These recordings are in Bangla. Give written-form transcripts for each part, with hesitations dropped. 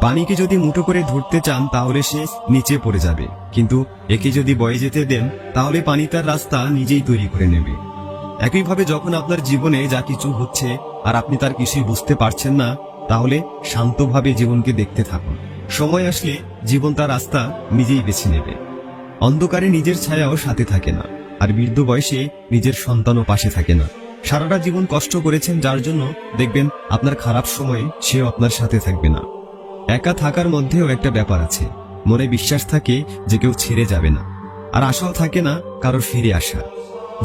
পানিকে যদি মুঠো করে ধরতে চান তাহলে সে নিচে পড়ে যাবে, কিন্তু একে যদি বয়ে যেতে দেন তাহলে পানি তার রাস্তা নিজেই তৈরি করে নেবে। একইভাবে যখন আপনার জীবনে যা কিছু হচ্ছে আর আপনি তার কিছুই বুঝতে পারছেন না, তাহলে শান্তভাবে জীবনকে দেখতে থাকুন। সময় আসলে জীবন তার রাস্তা নিজেই বেছে নেবে। অন্ধকারে নিজের ছায়াও সাথে থাকে না, আর বৃদ্ধ বয়সে নিজের সন্তানও পাশে থাকে না। সারাটা জীবন কষ্ট করেছেন যার জন্য, দেখবেন আপনার খারাপ সময়ে সেও আপনার সাথে থাকবে না। একা থাকার মধ্যেও একটা ব্যাপার আছে, মনে বিশ্বাস থাকে যে কেউ ছেড়ে যাবে না, আর আশাও থাকে না কারোর ফিরে আসা।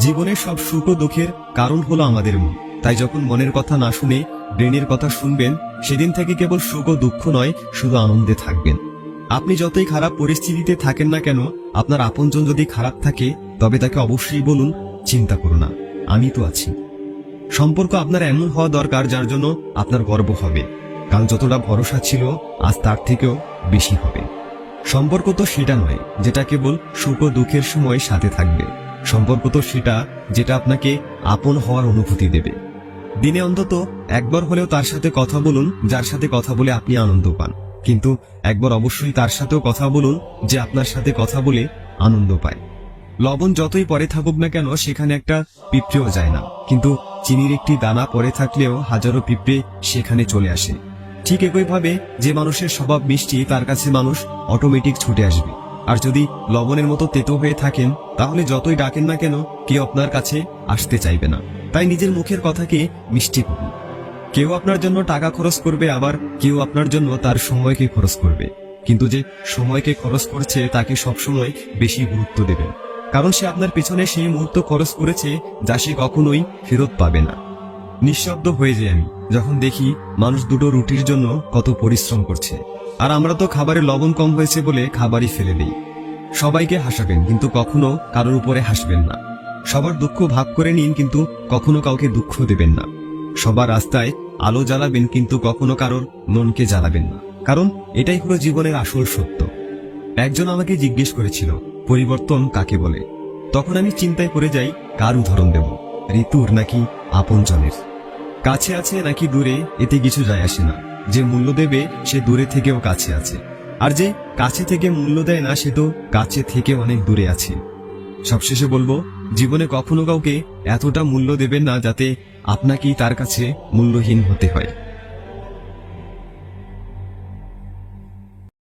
জীবনের সব সুখ ও দুঃখের কারণ হলো আমাদের মন। তাই যখন মনের কথা না শুনে ব্রেনের কথা শুনবেন, সেদিন থেকে কেবল সুখ ও দুঃখ নয়, শুধু আনন্দে থাকবেন। আপনি যতই খারাপ পরিস্থিতিতে থাকেন না কেন, আপনার আপনজন যদি খারাপ থাকে তবে তাকে অবশ্যই বলুন, চিন্তা করো না, আমি তো আছি। সম্পর্ক আপনার এমন হওয়া দরকার যার জন্য আপনার গর্ব হবে, কাল যতটা ভরসা ছিল আজ তার থেকেও বেশি হবে। সম্পর্ক তো সেটা নয় যেটা কেবল সুখ ও দুঃখের সময় সাথে থাকবে। সম্পর্ক তো সেটা যেটা আপনাকে আপন হওয়ার অনুভূতি দেবে। দিনে অন্তত একবার হলেও তার সাথে কথা বলুন যার সাথে কথা বলে আপনি আনন্দ পান, কিন্তু একবার অবশ্যই তার সাথেও কথা বলুন যে আপনার সাথে কথা বলে আনন্দ পায়। লবণ যতই পরে থাকুক না কেন সেখানে একটা পিঁপড়েও যায় না, কিন্তু চিনির একটি দানা পরে থাকলেও হাজারো পিঁপড়ে সেখানে চলে আসে। ঠিক একইভাবে যে মানুষের স্বভাব মিষ্টি তার কাছে মানুষ অটোমেটিক ছুটে আসবে, আর যদি লবণের মতো তেতো হয়ে থাকেন তাহলে যতই ডাকেন না কেন কেউ আপনার কাছে আসতে চাইবে না। তাই নিজের মুখের কথাকে মিষ্টি করুন। কেউ আপনার জন্য টাকা খরচ করবে, আবার কেউ আপনার জন্য তার সময়কে খরচ করবে, কিন্তু যে সময়কে খরচ করছে তাকে সবসময় বেশি গুরুত্ব দেবেন, কারণ সে আপনার পেছনে সেই মুহূর্ত খরচ করেছে যা সে কখনোই ফেরত পাবে না। নিঃশব্দ হয়ে যাই আমি যখন দেখি মানুষ দুটো রুটির জন্য কত পরিশ্রম করছে, আর আমরা তো খাবারে লবণ কম হয়েছে বলে খাবারই ফেলে দিই। সবাইকে হাসাবেন কিন্তু কখনো কারোর উপরে হাসবেন না। সবার দুঃখ ভাগ করে নিন কিন্তু কখনো কাউকে দুঃখ দেবেন না। সবার রাস্তায় আলো জ্বালাবেন কিন্তু কখনো কারোর মনকে জ্বালাবেন না, কারণ এটাই হলো জীবনের আসল সত্য। একজন আমাকে জিজ্ঞেস করেছিল পরিবর্তন কাকে বলে। তখন আমি চিন্তায় পড়ে যাই, কার উদাহরণ দেব, ঋতুর নাকি আপনজনের? কাছে আছে নাকি দূরে এতে কিছু যায় আসে না। যে মূল্য দেবে সে দূরে থেকেও কাছে আছে, আর যে কাছে থেকে মূল্য দেয় না সে তো কাছে থেকে অনেক দূরে আছে। সবশেষে বলবো, জীবনে কখনো কাউকে এতটা মূল্য দেবেন না যাতে আপনাকেই তার কাছে মূল্যহীন হতে হয়।